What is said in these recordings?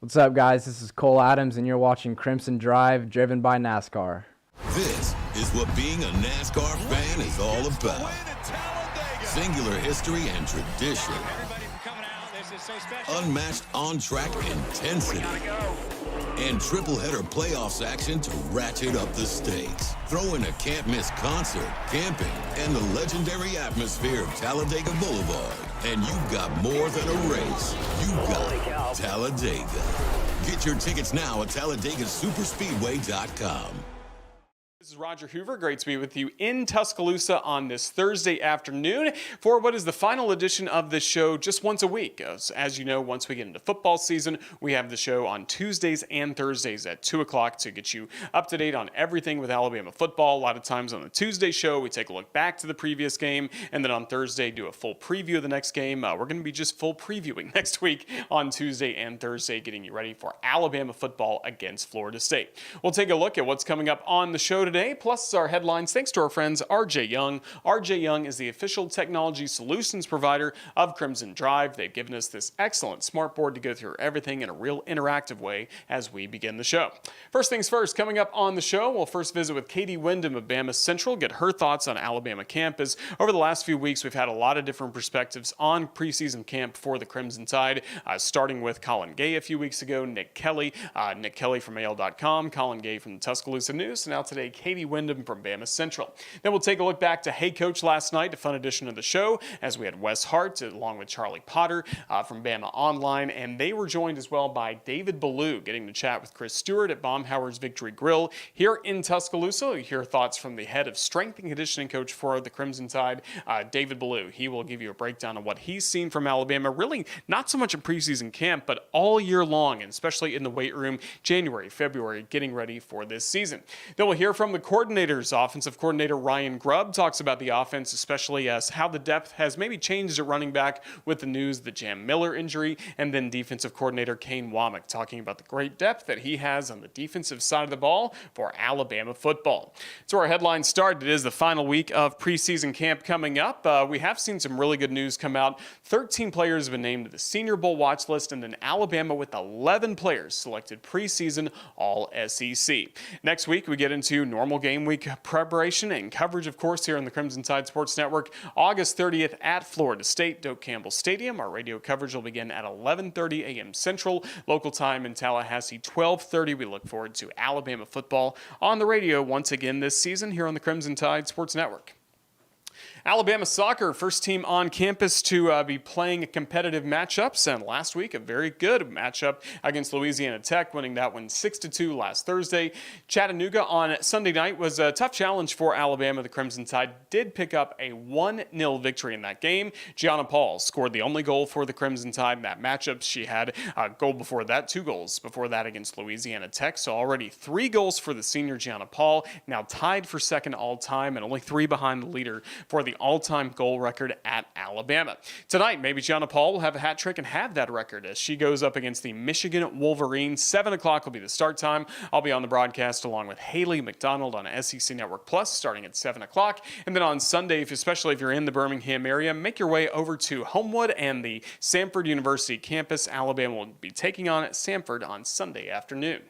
What's up, guys? This is Cole Adams, and you're watching Crimson Drive, driven by NASCAR. This is what being a NASCAR fan is all about. Singular history and tradition. Unmatched on-track intensity. And triple-header playoffs action to ratchet up the stakes. Throw in a can't-miss concert, camping, and the legendary atmosphere of Talladega Boulevard. And you've got more than a race. You've got Talladega. Get your tickets now at TalladegaSuperspeedway.com. This is Roger Hoover. Great to be with you in Tuscaloosa on this Thursday afternoon for what is the final edition of this show just once a week. As you know, once we get into football season, we have the show on Tuesdays and Thursdays at 2 o'clock to get you up to date on everything with Alabama football. A lot of times on the Tuesday show, we take a look back to the previous game, and then on Thursday, do a full preview of the next game. We're going to be just full previewing next week on Tuesday and Thursday, getting you ready for Alabama football against Florida State. We'll take a look at what's coming up on the show today, plus our headlines thanks to our friends RJ Young. RJ Young is the official technology solutions provider of Crimson Drive. They've given us this excellent smart board to go through everything in a real interactive way as we begin the show. First things first, coming up on the show, we'll first visit with Katie Windham of Bama Central, get her thoughts on Alabama campus. Over the last few weeks, we've had a lot of different perspectives on preseason camp for the Crimson Tide, starting with Colin Gay a few weeks ago, Nick Kelly from AL.com, Colin Gay from the Tuscaloosa News, and now today, Katie Windham from Bama Central. Then we'll take a look back to Hey Coach last night, a fun edition of the show, as we had Wes Hart along with Charlie Potter from Bama Online, and they were joined as well by David Ballou, getting to chat with Chris Stewart at Baumhauer's Victory Grill here in Tuscaloosa. You hear thoughts from the head of strength and conditioning coach for the Crimson Tide, David Ballou. He will give you a breakdown of what he's seen from Alabama, really not so much in preseason camp, but all year long, and especially in the weight room, January, February, getting ready for this season. Then we'll hear from the coordinators. Offensive coordinator Ryan Grubb talks about the offense, especially as how the depth has maybe changed at running back with the news of the Jam Miller injury, and then defensive coordinator Kane Womack talking about the great depth that he has on the defensive side of the ball for Alabama football. So our headlines start. It is the final week of preseason camp coming up. We have seen some really good news come out. 13 players have been named to the Senior Bowl watch list, and then Alabama with 11 players selected preseason All SEC. Next week, we get into normal game week preparation and coverage, of course, here on the Crimson Tide Sports Network. August 30th at Florida State, Doak Campbell Stadium. Our radio coverage will begin at 11:30 a.m. Central. Local time in Tallahassee, 12:30. We look forward to Alabama football on the radio once again this season here on the Crimson Tide Sports Network. Alabama soccer, first team on campus to be playing competitive matchups, and last week a very good matchup against Louisiana Tech, winning that one 6-2 last Thursday. Chattanooga on Sunday night was a tough challenge for Alabama. The Crimson Tide did pick up a 1-0 victory in that game. Gianna Paul scored the only goal for the Crimson Tide in that matchup. She had a goal before that, 2 goals before that against Louisiana Tech, so already 3 goals for the senior Gianna Paul, now tied for second all-time and only 3 behind the leader for the all-time goal record at Alabama. Tonight, maybe Gianna Paul will have a hat trick and have that record as she goes up against the Michigan Wolverines. 7 o'clock will be the start time. I'll be on the broadcast along with Haley McDonald on SEC Network Plus starting at 7 o'clock. And then on Sunday, especially if you're in the Birmingham area, make your way over to Homewood and the Samford University campus. Alabama will be taking on Samford on Sunday afternoon.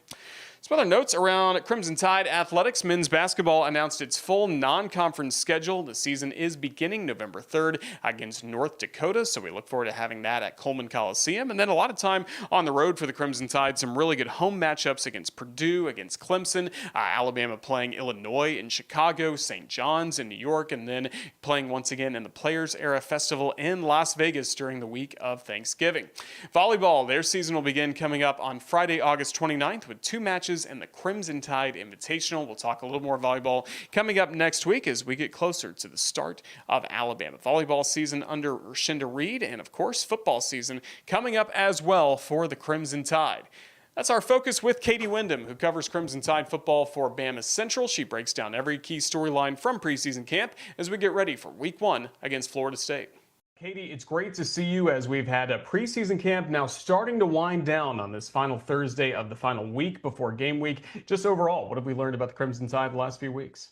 Some other notes around Crimson Tide athletics. Men's basketball announced its full non-conference schedule. The season is beginning November 3rd against North Dakota, so we look forward to having that at Coleman Coliseum. And then a lot of time on the road for the Crimson Tide. Some really good home matchups against Purdue, against Clemson, Alabama playing Illinois in Chicago, St. John's in New York, and then playing once again in the Players Era Festival in Las Vegas during the week of Thanksgiving. Volleyball, their season will begin coming up on Friday, August 29th with 2 matches and the Crimson Tide Invitational. We'll talk a little more volleyball coming up next week as we get closer to the start of Alabama volleyball season under Rashinda Reed, and of course football season coming up as well for the Crimson Tide. That's our focus with Katie Windham, who covers Crimson Tide football for Bama Central. She breaks down every key storyline from preseason camp as we get ready for week 1 against Florida State. Katie, it's great to see you as we've had a preseason camp now starting to wind down on this final Thursday of the final week before game week. Just overall, what have we learned about the Crimson Tide the last few weeks?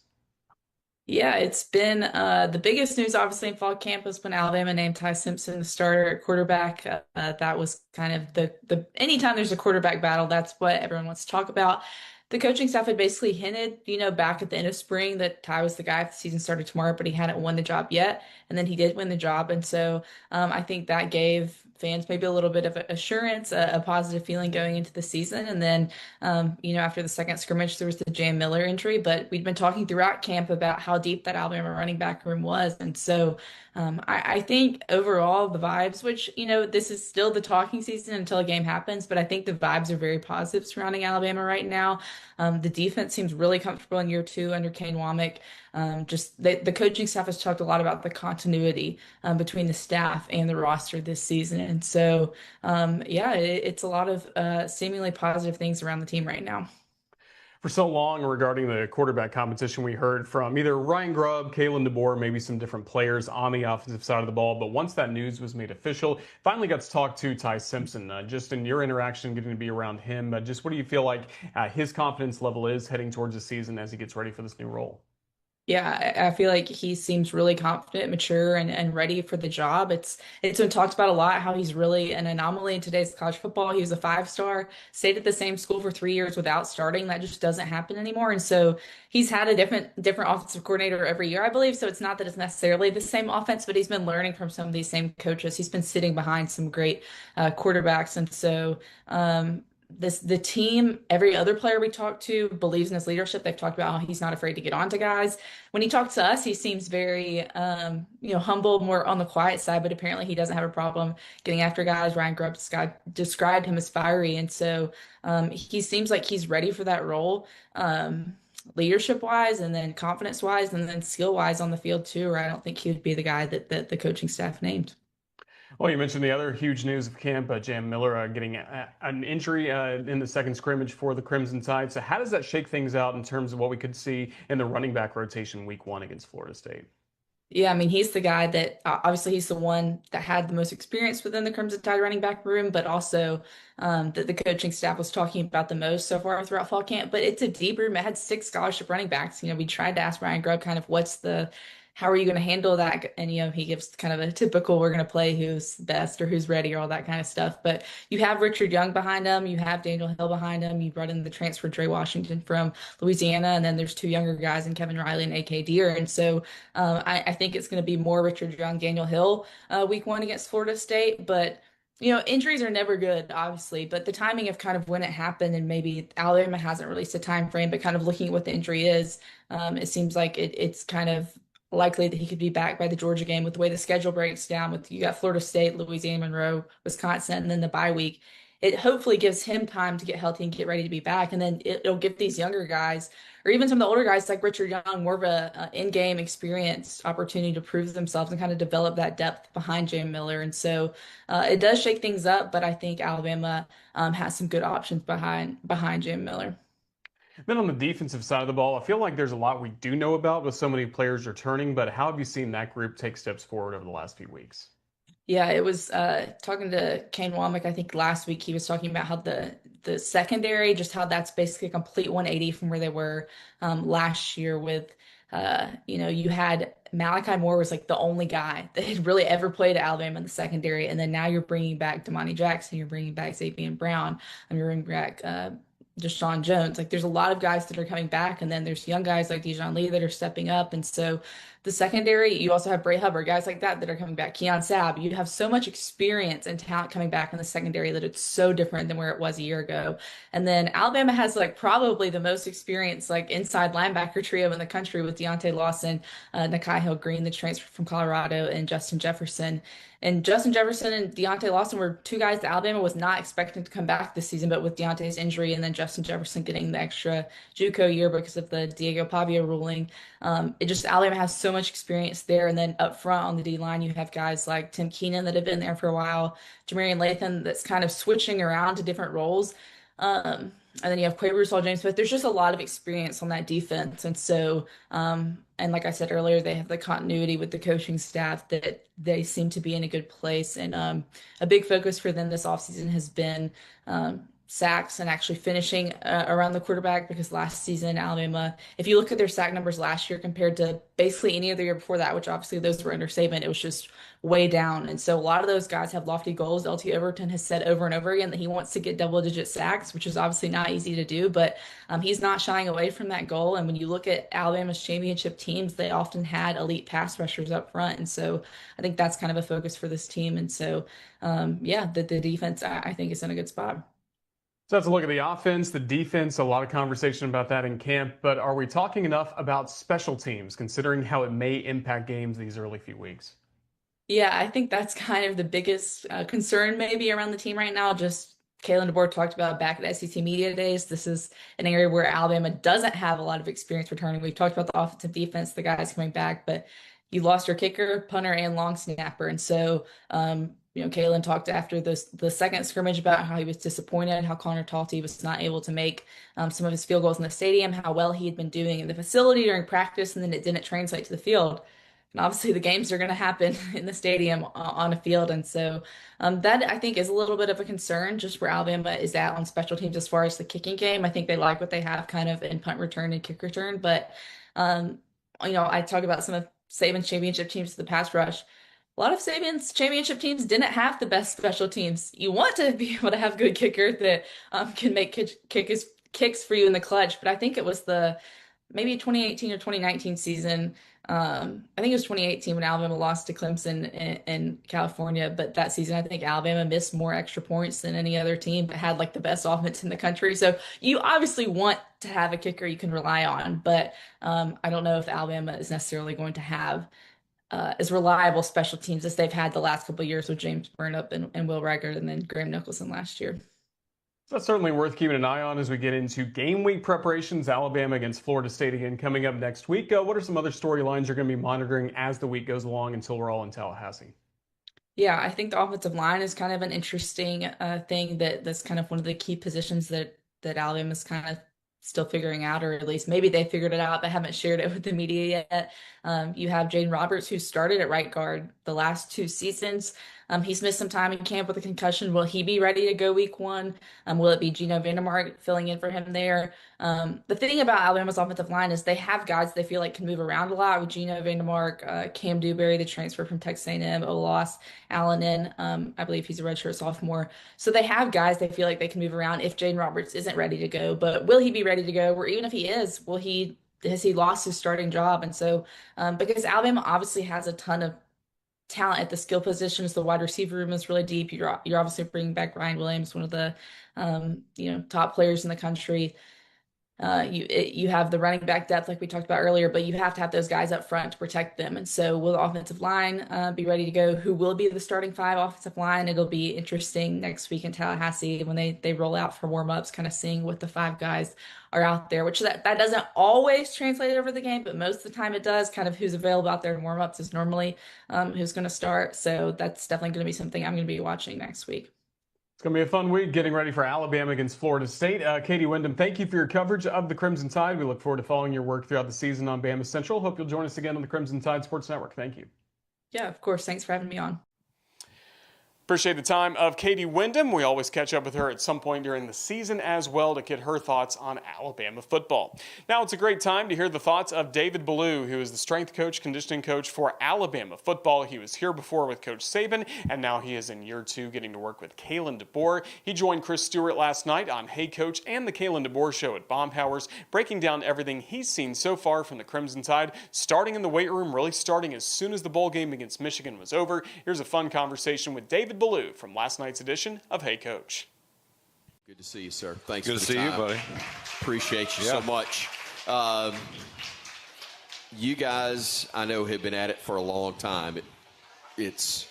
Yeah, it's been the biggest news, obviously, in fall camp was when Alabama named Ty Simpson the starter at quarterback. That was kind of the anytime there's a quarterback battle, that's what everyone wants to talk about. The coaching staff had basically hinted, back at the end of spring that Ty was the guy if the season started tomorrow, but he hadn't won the job yet, and then he did win the job, and so I think that gave fans maybe a little bit of assurance, a positive feeling going into the season, and then. After the second scrimmage, there was the Jam Miller injury, but we'd been talking throughout camp about how deep that Alabama running back room was. And so I think overall the vibes, which, this is still the talking season until a game happens, but I think the vibes are very positive surrounding Alabama right now. The defense seems really comfortable in year two under Kane Womack. Just the coaching staff has talked a lot about the continuity between the staff and the roster this season. And so, yeah, it's a lot of seemingly positive things around the team right now. For so long regarding the quarterback competition, we heard from either Ryan Grubb, Kalen DeBoer, maybe some different players on the offensive side of the ball. But once that news was made official, finally got to talk to Ty Simpson. Just in your interaction, getting to be around him, just what do you feel like his confidence level is heading towards the season as he gets ready for this new role? Yeah, I feel like he seems really confident, mature, and ready for the job. It's been talked about a lot how he's really an anomaly in today's college football. He was a five-star, stayed at the same school for 3 years without starting. That just doesn't happen anymore. And so he's had a different offensive coordinator every year, I believe. So it's not that it's necessarily the same offense, but he's been learning from some of these same coaches. He's been sitting behind some great quarterbacks, and so the team, every other player we talked to believes in his leadership. They've talked about how he's not afraid to get on to guys. When he talks to us, he seems very humble, more on the quiet side, but apparently he doesn't have a problem getting after guys. Ryan Grubb described him as fiery, and so he seems like he's ready for that role. Leadership wise, and then confidence wise, and then skill wise on the field too, or I don't think he would be the guy that the coaching staff named. Well, you mentioned the other huge news of camp, Jam Miller getting an injury in the second scrimmage for the Crimson Tide. So how does that shake things out in terms of what we could see in the running back rotation week one against Florida State? Yeah, I mean, he's the guy that obviously he's the one that had the most experience within the Crimson Tide running back room, but also that the coaching staff was talking about the most so far throughout fall camp. But it's a deep room. It had six scholarship running backs. We tried to ask Ryan Grubb kind of how are you going to handle that? And, he gives kind of a typical, we're going to play who's best or who's ready or all that kind of stuff. But you have Richard Young behind him. You have Daniel Hill behind him. You brought in the transfer Dre Washington from Louisiana. And then there's two younger guys in Kevin Riley and AK Deer. And so I think it's going to be more Richard Young, Daniel Hill week one against Florida State. But injuries are never good, obviously, but the timing of kind of when it happened and maybe Alabama hasn't released a time frame, but kind of looking at what the injury is, it seems like it's kind of likely that he could be back by the Georgia game with the way the schedule breaks down with you got Florida State, Louisiana Monroe, Wisconsin, and then the bye week. It hopefully gives him time to get healthy and get ready to be back. And then it'll give these younger guys, or even some of the older guys like Richard Young, more of a in-game experience opportunity to prove themselves and kind of develop that depth behind Jam Miller. And so it does shake things up, but I think Alabama has some good options behind Jam Miller. Then on the defensive side of the ball, I feel like there's a lot we do know about with so many players returning, but how have you seen that group take steps forward over the last few weeks? Yeah, it was talking to Kane Womack, I think last week he was talking about how the secondary, just how that's basically a complete 180 from where they were last year with you had Malachi Moore was like the only guy that had really ever played at Alabama in the secondary, and then now you're bringing back Damani Jackson, you're bringing back Xavier Brown, and you're bringing back Deshaun Jones. Like there's a lot of guys that are coming back, and then there's young guys like Dijon Lee that are stepping up. And so the secondary, you also have Bray Hubbard, guys like that are coming back. Keon Sabb, you have so much experience and talent coming back in the secondary that it's so different than where it was a year ago. And then Alabama has like probably the most experienced like inside linebacker trio in the country with Deontay Lawson, Nakai Hill Green, the transfer from Colorado, and Justin Jefferson. And Justin Jefferson and Deontay Lawson were two guys that Alabama was not expecting to come back this season, but with Deontay's injury and then Justin Jefferson getting the extra JUCO year because of the Diego Pavia ruling, Alabama has so much experience there. And then up front on the D line, you have guys like Tim Keenan that have been there for a while, Jamarian Latham that's kind of switching around to different roles. And then you have Quay Rusall, James Smith. There's just a lot of experience on that defense. And so, and like I said earlier, they have the continuity with the coaching staff that they seem to be in a good place. And a big focus for them this offseason has been sacks and actually finishing around the quarterback, because last season Alabama, if you look at their sack numbers last year compared to basically any other year before that, which obviously those were under Saban, it was just way down. And so a lot of those guys have lofty goals. LT Overton has said over and over again that he wants to get double-digit sacks, which is obviously not easy to do, but he's not shying away from that goal. And when you look at Alabama's championship teams, they often had elite pass rushers up front. And so I think that's kind of a focus for this team. And so, yeah, the defense, I think, is in a good spot. So that's a look at the offense, the defense, a lot of conversation about that in camp, but are we talking enough about special teams, considering how it may impact games these early few weeks? Yeah, I think that's kind of the biggest concern maybe around the team right now. Just Kalen DeBoer talked about back at SEC Media Days. This is an area where Alabama doesn't have a lot of experience returning. We've talked about the offensive defense, the guys coming back, but you lost your kicker, punter, and long snapper. And so, Kalen talked after the second scrimmage about how he was disappointed, how Connor Talty was not able to make some of his field goals in the stadium, how well he had been doing in the facility during practice, and then it didn't translate to the field. And obviously the games are going to happen in the stadium on a field. And so that, I think, is a little bit of a concern just where Alabama is at on special teams as far as the kicking game. I think they like what they have kind of in punt return and kick return. But, I talk about some of Saban's championship teams to the pass rush. A lot of Saban's championship teams didn't have the best special teams. You want to be able to have good kickers that can make kicks for you in the clutch. But I think it was maybe 2018 or 2019 season. I think it was 2018 when Alabama lost to Clemson in California. But that season, I think Alabama missed more extra points than any other team, but had like the best offense in the country. So you obviously want to have a kicker you can rely on. But I don't know if Alabama is necessarily going to have as reliable special teams as they've had the last couple of years with James Burnip and Will Reichard and then Graham Nicholson last year. That's certainly worth keeping an eye on as we get into game week preparations. Alabama against Florida State again coming up next week. What are some other storylines you're going to be monitoring as the week goes along until we're all in Tallahassee? Yeah, I think the offensive line is kind of an interesting thing that's kind of one of the key positions that Alabama's kind of still figuring out, or at least maybe they figured it out but haven't shared it with the media yet. You have Jaden Roberts, who started at right guard the last 2 seasons. He's missed some time in camp with a concussion. Will he be ready to go week 1? Will it be Gino Vandermark filling in for him there? The thing about Alabama's offensive line is they have guys they feel like can move around a lot, with Gino Vandermark, Cam Dewberry, the transfer from Texas A&M, Olas, Allen, I believe he's a redshirt sophomore. So they have guys they feel like they can move around if Jaden Roberts isn't ready to go. But will he be ready to go? Or even if he is, has he lost his starting job? And so because Alabama obviously has a ton of talent at the skill positions, the wide receiver room is really deep. You're obviously bringing back Ryan Williams, one of the top players in the country. You have the running back depth like we talked about earlier, but you have to have those guys up front to protect them. And so will the offensive line be ready to go? Who will be the starting 5 offensive line? It'll be interesting next week in Tallahassee when they roll out for warm-ups, kind of seeing what the 5 guys are out there, which that doesn't always translate over the game, but most of the time it does. Kind of who's available out there in warm-ups is normally who's going to start. So that's definitely going to be something I'm going to be watching next week. It's going to be a fun week getting ready for Alabama against Florida State. Katie Windham, thank you for your coverage of the Crimson Tide. We look forward to following your work throughout the season on Bama Central. Hope you'll join us again on the Crimson Tide Sports Network. Thank you. Yeah, of course. Thanks for having me on. Appreciate the time of Katie Windham. We always catch up with her at some point during the season as well to get her thoughts on Alabama football. Now it's a great time to hear the thoughts of David Ballou, who is the strength coach, conditioning coach for Alabama football. He was here before with Coach Saban, and now he is in year 2 getting to work with Kalen DeBoer. He joined Chris Stewart last night on Hey Coach and the Kalen DeBoer Show at Baumhower's, breaking down everything he's seen so far from the Crimson Tide, starting in the weight room, really starting as soon as the bowl game against Michigan was over. Here's a fun conversation with David Ballou from last night's edition of Hey Coach. Good to see you, sir. Thanks Good for to the see time. you, buddy. Appreciate you so much. You guys, I know, have been at it for a long time. It's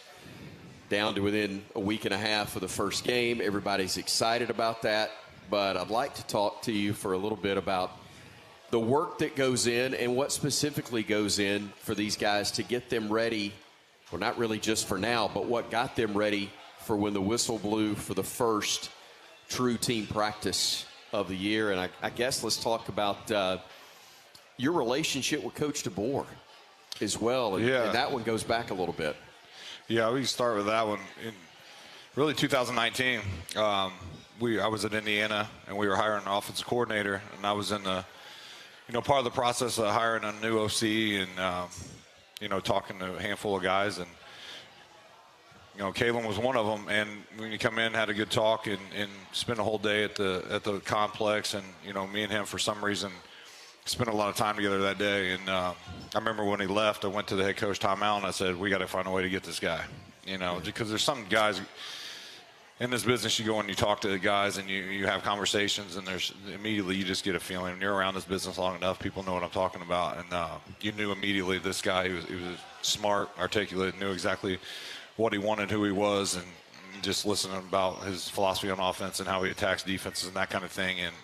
down to within a week and a half of the first game. Everybody's excited about that. But I'd like to talk to you for a little bit about the work that goes in and what specifically goes in for these guys to get them ready. Well, not really just for now, but what got them ready for when the whistle blew for the first true team practice of the year. And I guess let's talk about your relationship with Coach DeBoer as well. And that one goes back a little bit. Yeah, we can start with that one. In really 2019, I was at Indiana, and we were hiring an offensive coordinator, and I was in the, part of the process of hiring a new OC and, talking to a handful of guys. And, Kalen was one of them. And when you come in, had a good talk and spent a whole day at the complex. And, me and him, for some reason, spent a lot of time together that day. And I remember when he left, I went to the head coach, Tom Allen. I said, we got to find a way to get this guy, because there's some guys – in this business, you go and you talk to the guys and you have conversations, and there's immediately you just get a feeling. When you're around this business long enough, people know what I'm talking about. And you knew immediately this guy, he was smart, articulate, knew exactly what he wanted, who he was, and just listening about his philosophy on offense and how he attacks defenses and that kind of thing. And,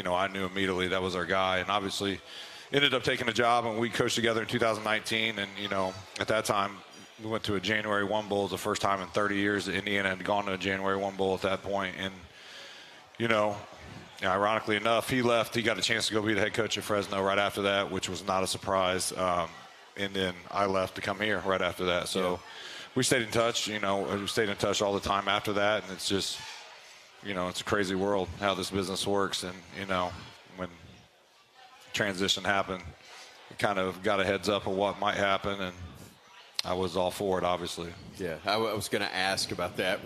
I knew immediately that was our guy. And obviously ended up taking a job, and we coached together in 2019. And, at that time, we went to a January 1 Bowl. It was the first time in 30 years that Indiana had gone to a January 1 Bowl at that point. And, ironically enough, he left. He got a chance to go be the head coach at Fresno right after that, which was not a surprise. And then I left to come here right after that. So we stayed in touch. We stayed in touch all the time after that. And it's just, it's a crazy world how this business works. And, when transition happened, we kind of got a heads up of what might happen, and I was all for it, obviously. Yeah, I was going to ask about that.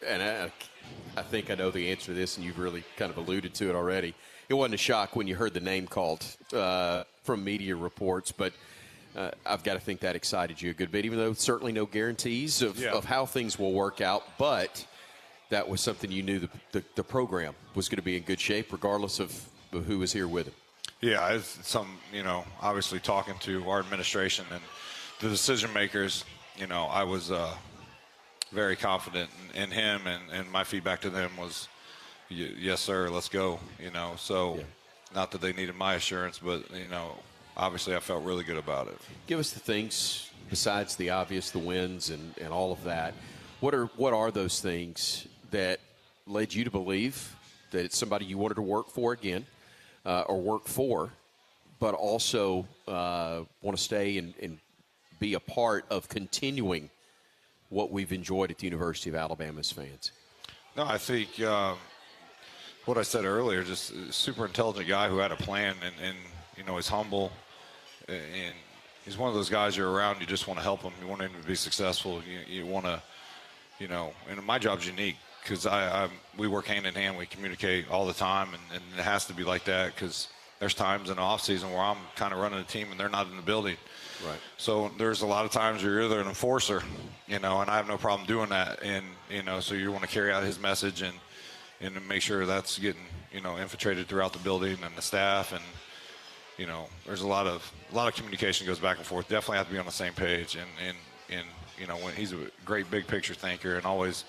I think I know the answer to this, and you've really kind of alluded to it already. It wasn't a shock when you heard the name called from media reports, but I've got to think that excited you a good bit, even though certainly no guarantees of how things will work out. But that was something you knew the program was going to be in good shape, regardless of who was here with it. Yeah, it's obviously talking to our administration and the decision makers, I was very confident in him, and my feedback to them was, yes, sir, let's go, So not that they needed my assurance, but, obviously I felt really good about it. Give us the things besides the obvious, the wins and all of that. What are those things that led you to believe that it's somebody you wanted to work for again or work for, but also want to stay and be a part of continuing what we've enjoyed at the University of Alabama as fans? No, I think what I said earlier, just a super intelligent guy who had a plan and he's humble, and he's one of those guys you're around, you just want to help him. You want him to be successful. You want to, and my job's unique because we work hand in hand. We communicate all the time, and it has to be like that because there's times in the off season where I'm kind of running a team and they're not in the building. Right. So there's a lot of times you're either an enforcer, and I have no problem doing that. And, so you want to carry out his message and make sure that's getting, infiltrated throughout the building and the staff. And, there's a lot of communication goes back and forth. Definitely have to be on the same page. And when he's a great big picture thinker and always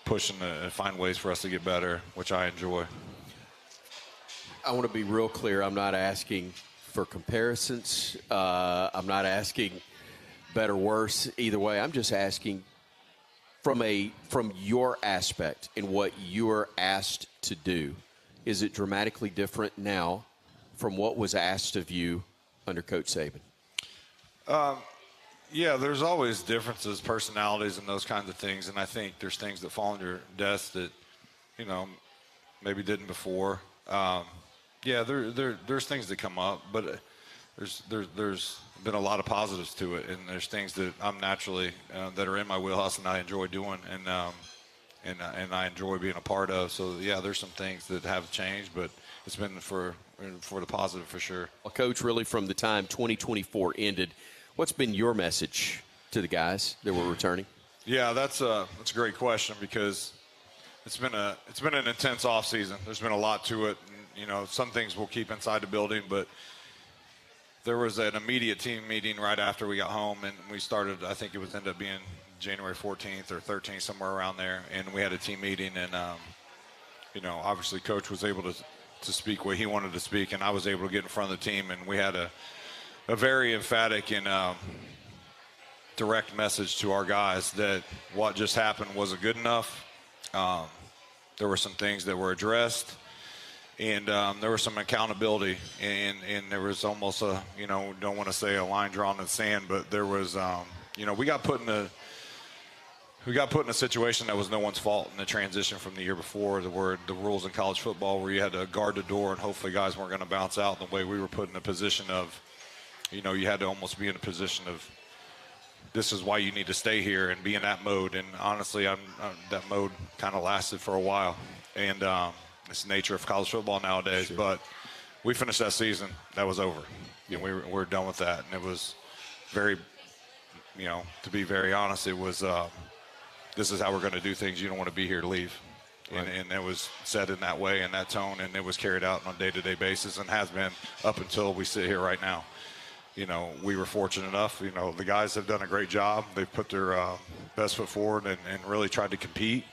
pushing to find ways for us to get better, which I enjoy. I want to be real clear. I'm not asking for comparisons. I'm not asking better, worse, either way. I'm just asking from your aspect and what you're asked to do. Is it dramatically different now from what was asked of you under Coach Saban? Yeah, there's always differences, personalities, and those kinds of things. And I think there's things that fall on your desk that, maybe didn't before. Yeah, there's things that come up, but there's been a lot of positives to it, and there's things that I'm naturally that are in my wheelhouse and I enjoy doing, and I enjoy being a part of. So yeah, there's some things that have changed, but it's been for the positive for sure. Well, Coach, really from the time 2024 ended, what's been your message to the guys that were returning? Yeah, that's a great question because it's been an intense off season. There's been a lot to it. Some things we'll keep inside the building, but there was an immediate team meeting right after we got home, and we started, I think it was ended up being January 14th or 13th, somewhere around there, and we had a team meeting, and, obviously Coach was able to speak what he wanted to speak, and I was able to get in front of the team, and we had a very emphatic and direct message to our guys that what just happened wasn't good enough. There were some things that were addressed, and there was some accountability, and there was almost a, don't want to say a line drawn in the sand, but there was, we got put in we got put in a situation that was no one's fault in the transition from the year before, where the rules in college football where you had to guard the door and hopefully guys weren't going to bounce out. The way we were put in a position of, you had to almost be in a position of, this is why you need to stay here and be in that mode. And honestly, that mode kind of lasted for a while. And it's the nature of college football nowadays. Sure. But we finished that season. That was over. Yeah. We're done with that. And it was very, to be very honest, it was this is how we're going to do things. You don't want to be here to leave. Right. And it was said in that way, in that tone, and it was carried out on a day-to-day basis and has been up until we sit here right now. We were fortunate enough. The guys have done a great job. They've put their best foot forward and really tried to compete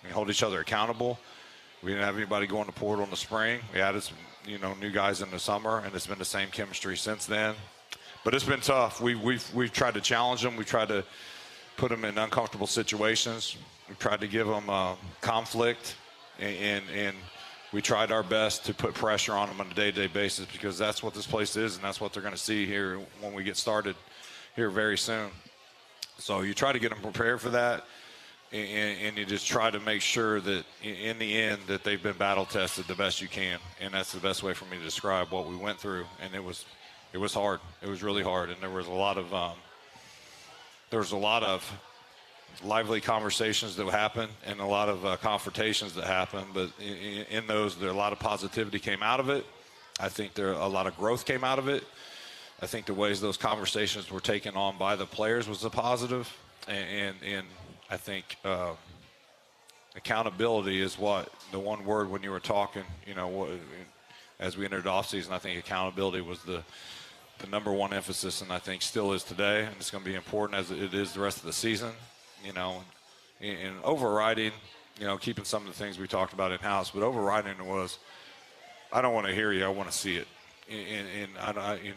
and hold each other accountable. We didn't have anybody go in the portal in the spring. We added some, new guys in the summer, and it's been the same chemistry since then. But it's been tough. We've tried to challenge them. We've tried to put them in uncomfortable situations. We tried to give them conflict, and we tried our best to put pressure on them on a day-to-day basis, because that's what this place is, and that's what they're going to see here when we get started here very soon. So you try to get them prepared for that, and you just try to make sure that in the end that they've been battle-tested the best you can, and that's the best way for me to describe what we went through. And it was hard. It was really hard, and there was a lot of lively conversations that happened and a lot of confrontations that happened, but in those, a lot of positivity came out of it. I think a lot of growth came out of it. I think the ways those conversations were taken on by the players was a positive, and I think accountability is what the one word when you were talking, as we entered the offseason. I think accountability was the number one emphasis, and I think still is today, and it's going to be important as it is the rest of the season. And overriding, keeping some of the things we talked about in-house, but overriding was, I don't want to hear you, I want to see it. And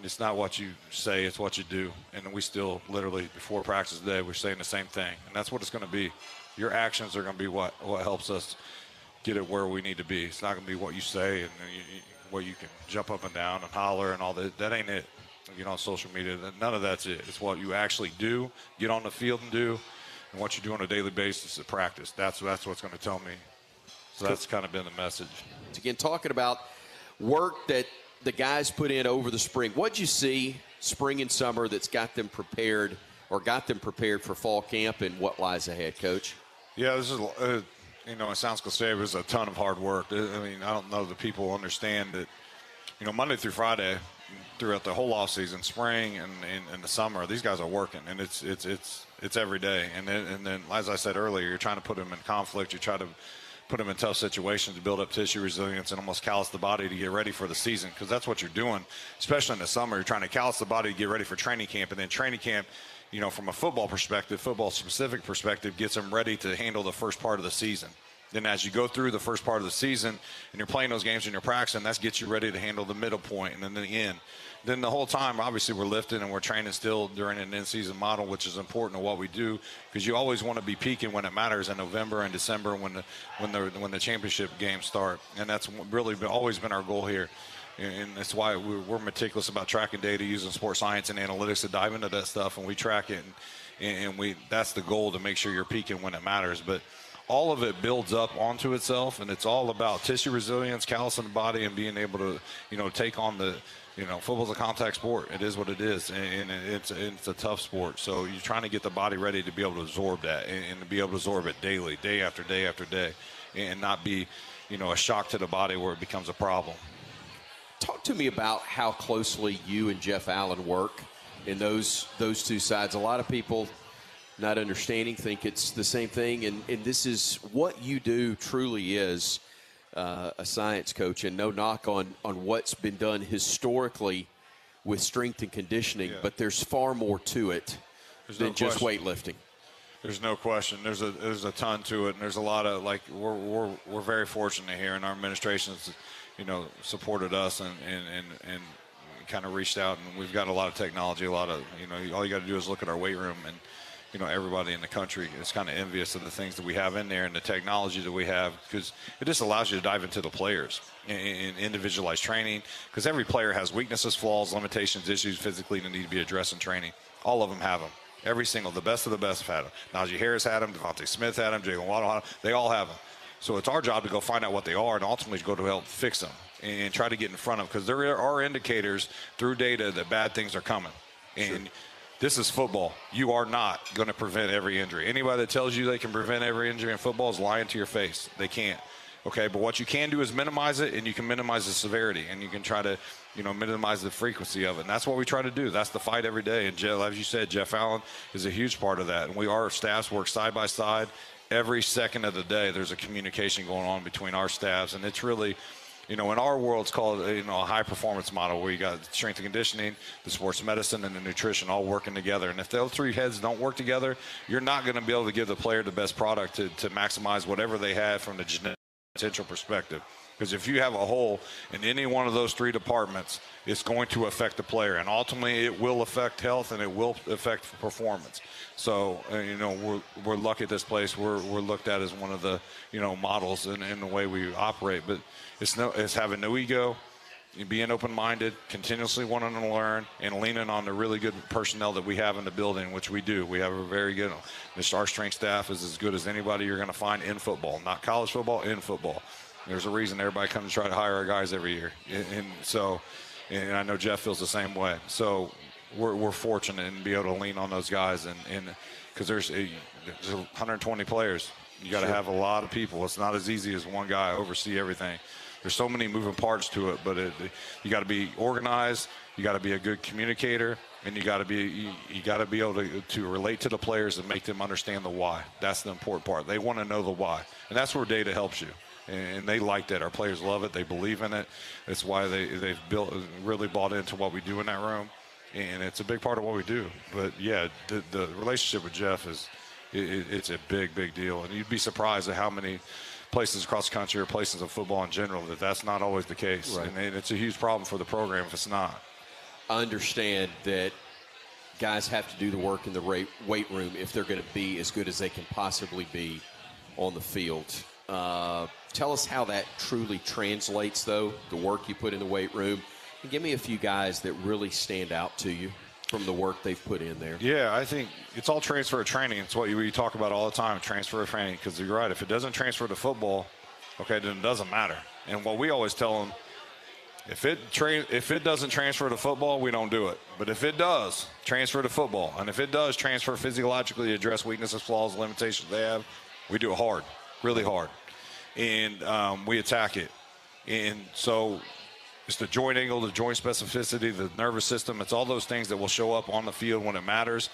it's not what you say, it's what you do. And we still, literally, before practice today, we're saying the same thing. And that's what it's going to be. Your actions are going to be what helps us get it where we need to be. It's not going to be what you say and what you can jump up and down and holler and all that. That ain't it. On social media, none of that's it. It's what you actually do, get on the field and do, and what you do on a daily basis at practice. That's what's going to tell me. So that's kind of been the message. Again, talking about work that the guys put in over the spring. What'd you see spring and summer that's got them prepared for fall camp, and what lies ahead, Coach? Yeah, this is, it sounds cliche, but it was a ton of hard work. I mean, I don't know that people understand that, Monday through Friday, throughout the whole off season, spring and the summer, these guys are working, and it's every day. And then, as I said earlier, you're trying to put them in conflict. You try to put them in tough situations to build up tissue resilience and almost callous the body to get ready for the season, because that's what you're doing, especially in the summer. You're trying to callous the body to get ready for training camp, and then training camp, from a football specific perspective, gets them ready to handle the first part of the season. Then as you go through the first part of the season and you're playing those games and you're practicing, that gets you ready to handle the middle point and then the end. Then the whole time, obviously, we're lifting and we're training still during an in-season model, which is important to what we do, because you always want to be peaking when it matters in November and December when the championship games start. And that's really always been our goal here. And that's why we're meticulous about tracking data, using sports science and analytics to dive into that stuff, and we track it. And that's the goal, to make sure you're peaking when it matters. But all of it builds up onto itself, and it's all about tissue resilience, callus in the body, and being able to, take on the, football's a contact sport. It is what it is, and it's a tough sport. So you're trying to get the body ready to be able to absorb that and to be able to absorb it daily, day after day after day, and not be, a shock to the body where it becomes a problem. Talk to me about how closely you and Jeff Allen work in those two sides. A lot of people not understanding think it's the same thing, and this is what you do. Truly is a science, Coach, and no knock on what's been done historically with strength and conditioning, but there's far more to it than just weightlifting. There's no question. There's a ton to it, and there's a lot of, we're very fortunate here, and our administration's supported us and kind of reached out, and we've got a lot of technology, a lot of, all you got to do is look at our weight room, and everybody in the country is kind of envious of the things that we have in there and the technology that we have, because it just allows you to dive into the players in individualized training, because every player has weaknesses, flaws, limitations, issues physically that need to be addressed in training. All of them have them. Every single, the best of the best have had them. Najee Harris had them. Devontae Smith had them. Jalen Waddle had them. They all have them. So it's our job to go find out what they are and ultimately go to help fix them and try to get in front of them, because there are indicators through data that bad things are coming. And this is football. You are not going to prevent every injury. Anybody that tells you they can prevent every injury in football is lying to your face. They can't. Okay, but what you can do is minimize it, and you can minimize the severity, and you can try to, minimize the frequency of it. And that's what we try to do. That's the fight every day. And as you said, Jeff Allen is a huge part of that. And our staffs work side by side. Every second of the day, there's a communication going on between our staffs, and it's really, in our world, it's called a high performance model, where you got strength and conditioning, the sports medicine, and the nutrition all working together. And if those three heads don't work together, you're not going to be able to give the player the best product to maximize whatever they have from the genetic potential perspective. Because if you have a hole in any one of those three departments, it's going to affect the player, and ultimately it will affect health and it will affect performance. So we're lucky at this place. We're looked at as one of the models in the way we operate. But it's having no ego, being open-minded, continuously wanting to learn, and leaning on the really good personnel that we have in the building, which we do. We have a very good. Our strength staff is as good as anybody you're going to find in football, not college football, in football. There's a reason everybody comes to try to hire our guys every year, and I know Jeff feels the same way. So we're fortunate and be able to lean on those guys, and because there's 120 players, you got to have a lot of people. It's not as easy as one guy oversee everything. There's so many moving parts to it, but you got to be organized. You got to be a good communicator, and you got to be able to relate to the players and make them understand the why. That's the important part. They want to know the why, and that's where data helps you. And they like that. Our players love it. They believe in it. That's why they've really bought into what we do in that room, and it's a big part of what we do. But yeah, the relationship with Jeff it's a big deal, and you'd be surprised at how many places across the country or places of football in general that's not always the case. Right. And it's a huge problem for the program if it's not. I understand that guys have to do the work in the weight room if they're going to be as good as they can possibly be on the field. Tell us how that truly translates, though, the work you put in the weight room. And give me a few guys that really stand out to you from the work they've put in there. Yeah, I think it's all transfer of training. It's what we talk about all the time, transfer of training, because you're right. If it doesn't transfer to football, okay, then it doesn't matter. And what we always tell them, if it doesn't transfer to football, we don't do it. But if it does, transfer to football. And if it does transfer physiologically, address weaknesses, flaws, limitations they have, we do it hard, really hard. And we attack it. And so it's the joint angle, the joint specificity, the nervous system. It's all those things that will show up on the field when it matters.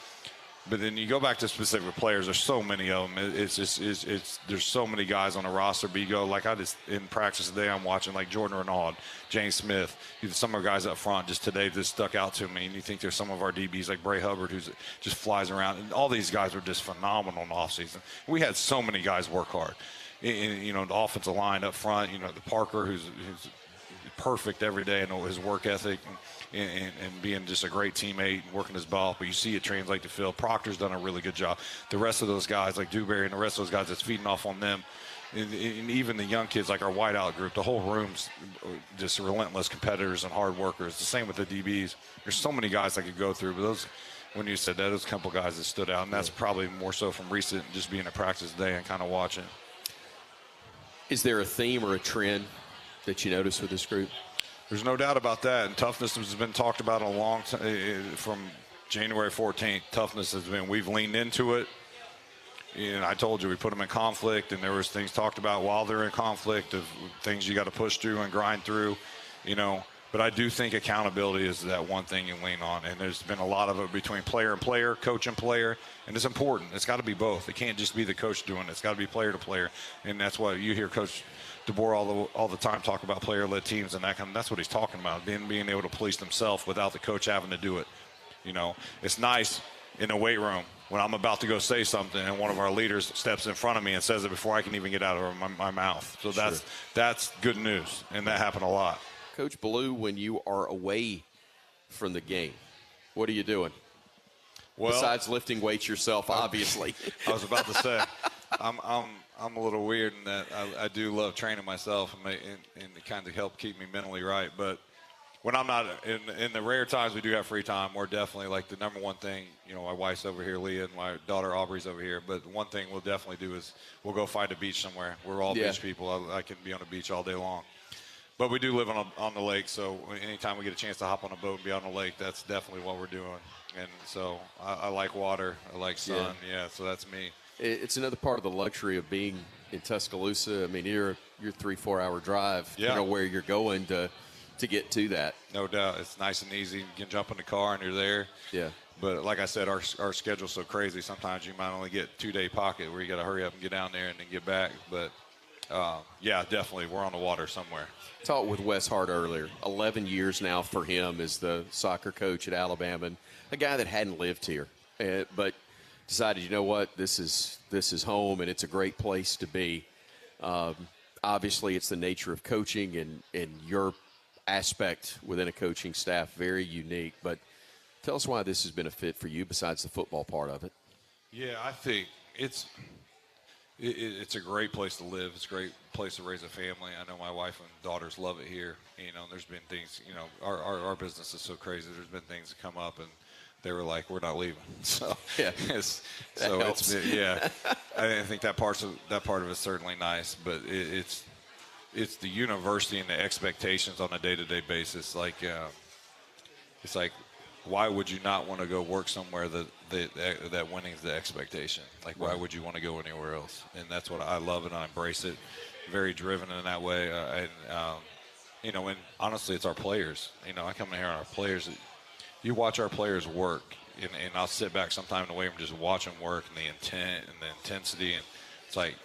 But then you go back to specific players. There's so many of them. There's so many guys on the roster. But you go, like I just in practice today, I'm watching like Jordan Renaud, James Smith. Some of our guys up front just today just stuck out to me. And you think there's some of our DBs like Bray Hubbard who's just flies around. And all these guys were just phenomenal in the offseason. We had so many guys work hard. And, the offensive line up front, the Parker who's perfect every day and his work ethic and being just a great teammate and working his ball. But you see it translate to field. Proctor's done a really good job. The rest of those guys like Dewberry and the rest of those guys that's feeding off on them. And even the young kids like our whiteout group, the whole room's just relentless competitors and hard workers. The same with the DBs. There's so many guys I could go through, but those, when you said that, those couple guys that stood out, and that's probably more so from recent just being at practice today and kind of watching. Is there a theme or a trend that you notice with this group? There's no doubt about that, and toughness has been talked about a long time from January 14th. Toughness has been, we've leaned into it. And I told you, we put them in conflict, and there was things talked about while they're in conflict of things you got to push through and grind through, But I do think accountability is that one thing you lean on, and there's been a lot of it between player and player, coach and player, and it's important. It's got to be both. It can't just be the coach doing it. It's got to be player to player, and that's why you hear Coach DeBoer all the time talk about player-led teams, and that's what he's talking about, being able to police themselves without the coach having to do it. It's nice in a weight room when I'm about to go say something and one of our leaders steps in front of me and says it before I can even get out of my mouth. So that's good news, and that happened a lot. Coach Ballou, when you are away from the game, what are you doing? Well, besides lifting weights yourself, obviously. I was about to say, I'm a little weird in that I do love training myself and to kind of help keep me mentally right. But when I'm not in the rare times we do have free time, we're definitely like the number one thing. You know, my wife's over here, Leah, and my daughter Aubrey's over here. But one thing we'll definitely do is we'll go find a beach somewhere. We're all beach people. I can be on a beach all day long. But we do live on the lake, so anytime we get a chance to hop on a boat and be on the lake, that's definitely what we're doing. And so I like water, I like sun, so that's me. It's another part of the luxury of being in Tuscaloosa. I mean, you're 3-4 hour drive, where you're going to get to that. No doubt. It's nice and easy. You can jump in the car and you're there. Yeah. But like I said, our schedule's so crazy. Sometimes you might only get 2-day pocket where you got to hurry up and get down there and then get back. But, definitely we're on the water somewhere. Talked with Wes Hart earlier. 11 years now for him as the soccer coach at Alabama, and a guy that hadn't lived here, but decided, you know what, this is home, and it's a great place to be. Obviously, it's the nature of coaching, and your aspect within a coaching staff, very unique. But tell us why this has been a fit for you besides the football part of it. Yeah, I think it's a great place to live. It's a great place to raise a family. I know my wife and daughters love it here. You know, there's been things, our business is so crazy. There's been things that come up, and they were like, we're not leaving. So, it's been, I think that part of it is certainly nice, but it's the university and the expectations on a day-to-day basis. Like, it's like, why would you not want to go work somewhere that winning is the expectation? Like, why would you want to go anywhere else? And that's what I love, and I embrace it. Very driven in that way. And honestly, it's our players. I come in here on our players. You watch our players work, and I'll sit back sometime in the weight room and just watch them work, and the intent and the intensity. And it's like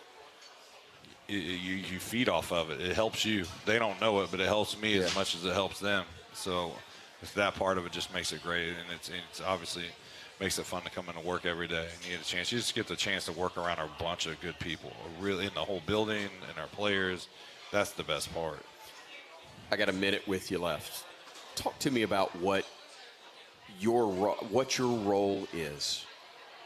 you feed off of it. It helps you. They don't know it, but it helps me as much as it helps them. So that part of it just makes it great, and it's obviously makes it fun to come into work every day. And you get a chance. You just get the chance to work around a bunch of good people, really, in the whole building and our players. That's the best part. I got a minute with you left. Talk to me about what your role is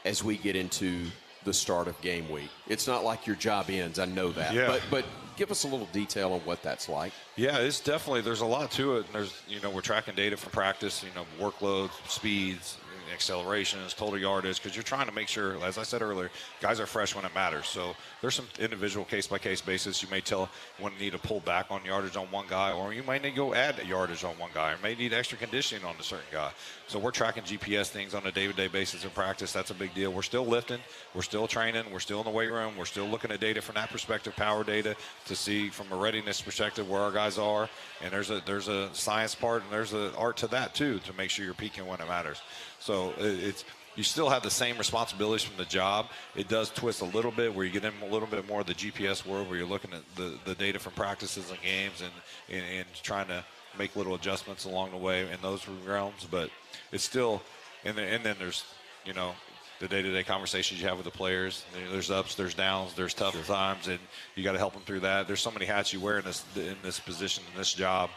as we get into the start of game week. It's not like your job ends. I know that. Yeah. But give us a little detail on what that's like. Yeah, it's definitely, there's a lot to it. And there's, we're tracking data from practice, workloads, speeds, accelerations, total yardage, because you're trying to make sure, as I said earlier, guys are fresh when it matters. So there's some individual case-by-case basis. You may tell when you need to pull back on yardage on one guy, or you might need to go add yardage on one guy, or may need extra conditioning on a certain guy. So we're tracking GPS things on a day-to-day basis in practice. That's a big deal. We're still lifting. We're still training. We're still in the weight room. We're still looking at data from that perspective, power data, to see from a readiness perspective where our guys are. And there's a science part, and there's an art to that, too, to make sure you're peaking when it matters. So you still have the same responsibilities from the job. It does twist a little bit where you get in a little bit more of the GPS world where you're looking at the data from practices and games and trying to make little adjustments along the way in those realms. But it's still, and then there's, the day-to-day conversations you have with the players. There's ups, there's downs, there's tough times, and you got to help them through that. There's so many hats you wear in this position, in this job,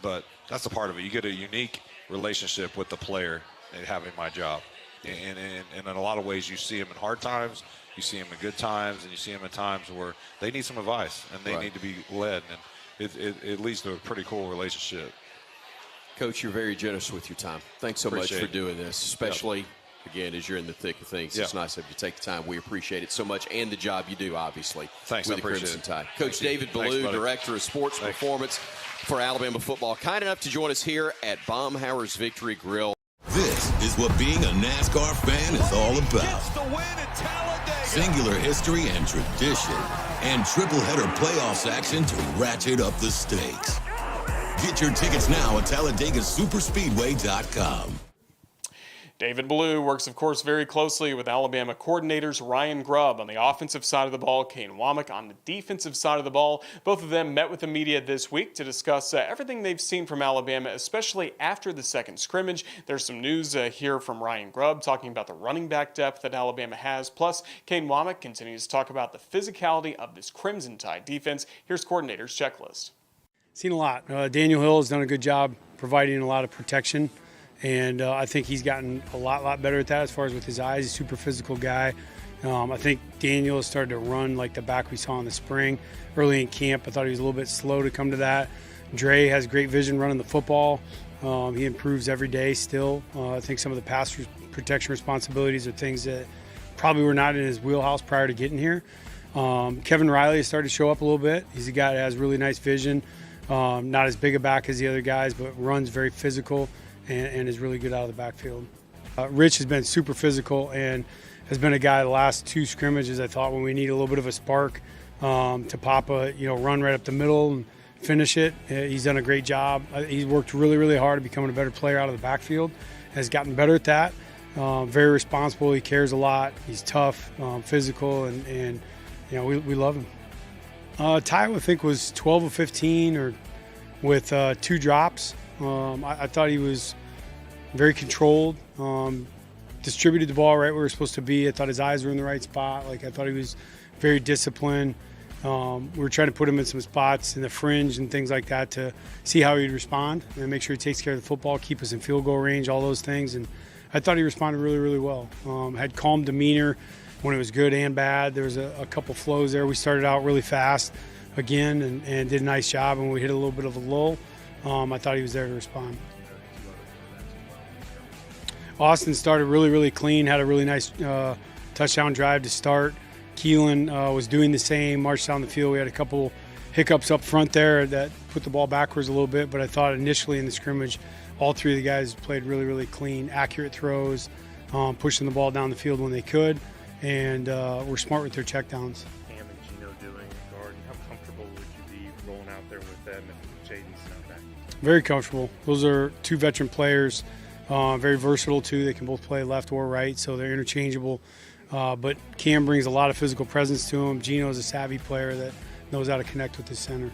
but that's a part of it. You get a unique relationship with the player and having my job. And in a lot of ways, you see them in hard times, you see them in good times, and you see them in times where they need some advice and they need to be led. And it leads to a pretty cool relationship. Coach, you're very generous with your time. Thanks so much for doing this, especially, again, as you're in the thick of things. It's nice of you to take the time. We appreciate it so much, and the job you do, obviously, Thanks, with the Crimson Tide. Coach David Ballou, Director of Sports Performance for Alabama football, kind enough to join us here at Baumhauer's Victory Grill. This is what being a NASCAR fan is all about. Singular history and tradition, and triple-header playoffs action to ratchet up the stakes. Get your tickets now at TalladegaSuperspeedway.com. David Ballou works, of course, very closely with Alabama coordinators Ryan Grubb on the offensive side of the ball, Kane Womack on the defensive side of the ball. Both of them met with the media this week to discuss everything they've seen from Alabama, especially after the second scrimmage. There's some news here from Ryan Grubb talking about the running back depth that Alabama has. Plus, Kane Womack continues to talk about the physicality of this Crimson Tide defense. Here's coordinator's checklist. Seen a lot. Daniel Hill has done a good job providing a lot of protection. And I think he's gotten a lot better at that as far as with his eyes. He's a super physical guy. I think Daniel has started to run like the back we saw in the spring. Early in camp, I thought he was a little bit slow to come to that. Dre has great vision running the football. He improves every day still. I think some of the pass protection responsibilities are things that probably were not in his wheelhouse prior to getting here. Kevin Riley has started to show up a little bit. He's a guy that has really nice vision. Not as big a back as the other guys, but runs very physical and is really good out of the backfield. Rich has been super physical and has been a guy the last 2 scrimmages, I thought, when we need a little bit of a spark to pop a run right up the middle and finish it. He's done a great job. He's worked really, really hard at becoming a better player out of the backfield, has gotten better at that. Very responsible. He cares a lot. He's tough, physical, and we love him. Ty, I think, was 12 of 15 or with 2 drops. I thought he was very controlled, distributed the ball right where it was supposed to be. I thought his eyes were in the right spot. I thought he was very disciplined. We were trying to put him in some spots in the fringe and things like that to see how he'd respond and make sure he takes care of the football, keep us in field goal range, all those things. And I thought he responded really, really well. Had calm demeanor when it was good and bad. There was a couple flows there. We started out really fast again and did a nice job, and we hit a little bit of a lull. I thought he was there to respond. Austin started really, really clean, had a really nice touchdown drive to start. Keelan was doing the same, marched down the field. We had a couple hiccups up front there that put the ball backwards a little bit, but I thought initially in the scrimmage, all 3 of the guys played really, really clean, accurate throws, pushing the ball down the field when they could, and were smart with their checkdowns. Cam and Gino doing guard, how comfortable would you be rolling out there with them if Jaden's not back? Very comfortable. Those are 2 veteran players, very versatile too. They can both play left or right, so they're interchangeable. But Cam brings a lot of physical presence to him. Gino is a savvy player that knows how to connect with his center.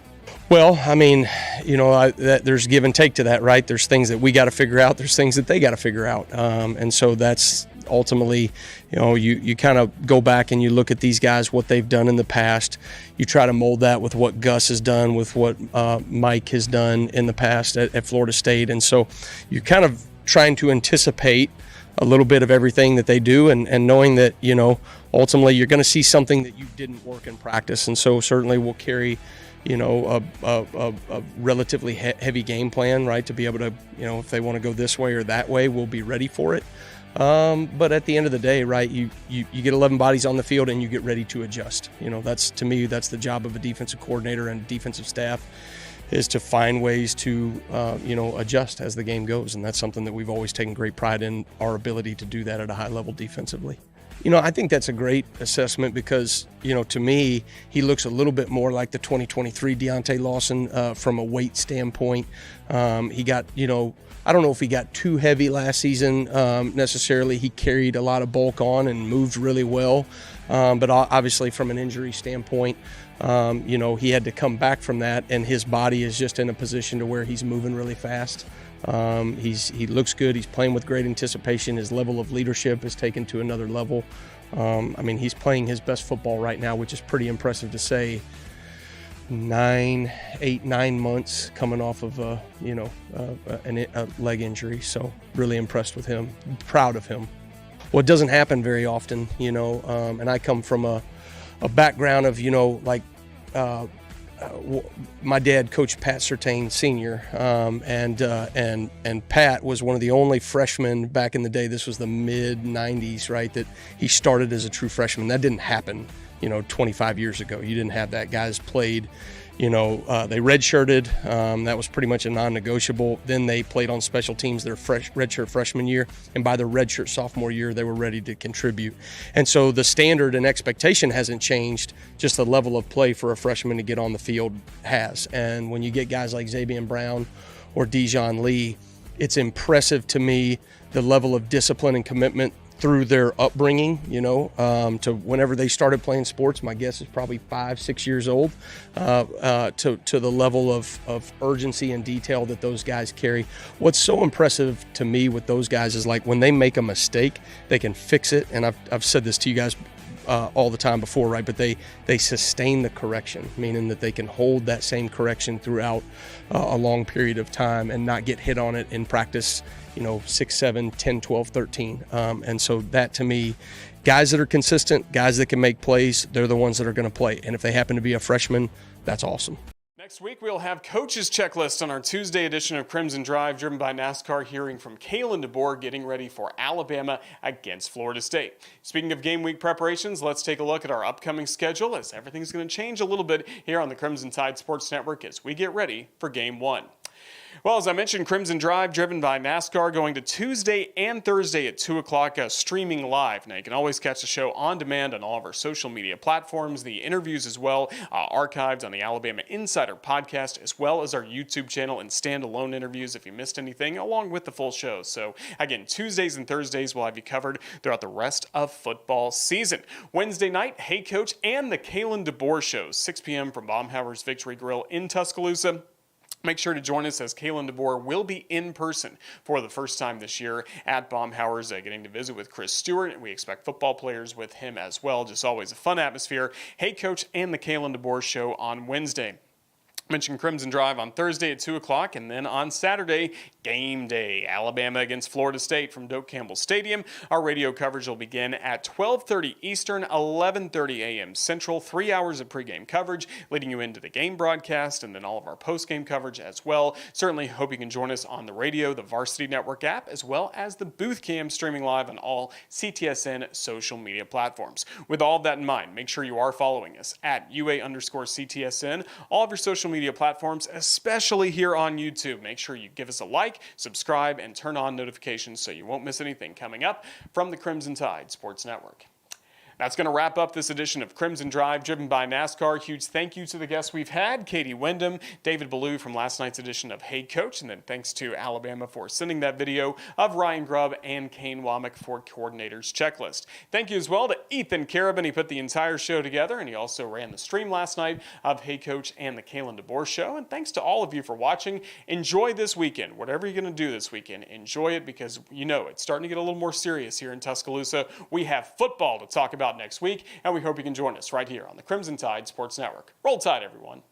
Well, I mean, there's give and take to that, right? There's things that we got to figure out. There's things that they got to figure out. And so that's ultimately, you kind of go back and you look at these guys, what they've done in the past. You try to mold that with what Gus has done, with what Mike has done in the past at Florida State. And so you're kind of trying to anticipate a little bit of everything that they do and knowing that, ultimately you're going to see something that you didn't work in practice. And so certainly we'll carry, a relatively heavy game plan, right, to be able to, if they want to go this way or that way, we'll be ready for it. But at the end of the day, right, you get 11 bodies on the field and you get ready to adjust. That's, to me, that's the job of a defensive coordinator and defensive staff, is to find ways to, adjust as the game goes. And that's something that we've always taken great pride in, our ability to do that at a high level defensively. I think that's a great assessment because, to me, he looks a little bit more like the 2023 Deontay Lawson from a weight standpoint. He got, I don't know if he got too heavy last season necessarily. He carried a lot of bulk on and moved really well. But obviously from an injury standpoint, he had to come back from that, and his body is just in a position to where he's moving really fast. He looks good. He's playing with great anticipation. His level of leadership is taken to another level. He's playing his best football right now, which is pretty impressive to say. 9 months coming off of a leg injury. So really impressed with him. Proud of him. Well, it doesn't happen very often, and I come from a background of, my dad coached Pat Surtain Sr., and Pat was one of the only freshmen back in the day. This was the mid-'90s, right, that he started as a true freshman. That didn't happen, 25 years ago. You didn't have that. Guys played, they redshirted. That was pretty much a non-negotiable. Then they played on special teams their redshirt freshman year, and by their redshirt sophomore year, they were ready to contribute. And so the standard and expectation hasn't changed, just the level of play for a freshman to get on the field has. And when you get guys like Xavier Brown or Dijon Lee, it's impressive to me the level of discipline and commitment through their upbringing, to whenever they started playing sports. My guess is probably 5-6 years old, to the level of urgency and detail that those guys carry. What's so impressive to me with those guys is, like, when they make a mistake, they can fix it. And I've said this to you guys all the time before, right? But they sustain the correction, meaning that they can hold that same correction throughout a long period of time and not get hit on it in practice, 6, 7, 10, 12, 13. And so that, to me, guys that are consistent, guys that can make plays, they're the ones that are going to play. And if they happen to be a freshman, that's awesome. Next week, we'll have Coach's Checklist on our Tuesday edition of Crimson Drive, driven by NASCAR, hearing from Kalen DeBoer getting ready for Alabama against Florida State. Speaking of game week preparations, let's take a look at our upcoming schedule, as everything's going to change a little bit here on the Crimson Tide Sports Network as we get ready for Game 1. Well, as I mentioned, Crimson Drive, driven by NASCAR, going to Tuesday and Thursday at 2 o'clock, streaming live. Now, you can always catch the show on demand on all of our social media platforms, the interviews as well, archived on the Alabama Insider podcast, as well as our YouTube channel and standalone interviews if you missed anything, along with the full show. So, again, Tuesdays and Thursdays will have you covered throughout the rest of football season. Wednesday night, Hey Coach and the Kalen DeBoer Show, 6 p.m. from Baumhower's Victory Grill in Tuscaloosa. Make sure to join us as Kalen DeBoer will be in person for the first time this year at Baumhower's, getting to visit with Chris Stewart, and we expect football players with him as well. Just always a fun atmosphere. Hey Coach and the Kalen DeBoer Show on Wednesday. Mentioned Crimson Drive on Thursday at 2 o'clock, and then on Saturday, game day, Alabama against Florida State from Doak Campbell Stadium. Our radio coverage will begin at 12:30 Eastern, 11:30 a.m. Central, 3 hours of pregame coverage, leading you into the game broadcast and then all of our postgame coverage as well. Certainly hope you can join us on the radio, the Varsity Network app, as well as the Booth Cam streaming live on all CTSN social media platforms. With all of that in mind, make sure you are following us at UA_CTSN, all of your social media platforms, especially here on YouTube. Make sure you give us a like, subscribe, and turn on notifications so you won't miss anything coming up from the Crimson Tide Sports Network. That's going to wrap up this edition of Crimson Drive, driven by NASCAR. Huge thank you to the guests we've had, Katie Windham, David Ballou from last night's edition of Hey Coach, and then thanks to Alabama for sending that video of Ryan Grubb and Kane Womack for Coordinator's Checklist. Thank you as well to Ethan Carabin. He put the entire show together, and he also ran the stream last night of Hey Coach and the Kalen DeBoer Show. And thanks to all of you for watching. Enjoy this weekend. Whatever you're going to do this weekend, enjoy it, because you know it's starting to get a little more serious here in Tuscaloosa. We have football to talk about next week, and we hope you can join us right here on the Crimson Tide Sports Network. Roll Tide, everyone.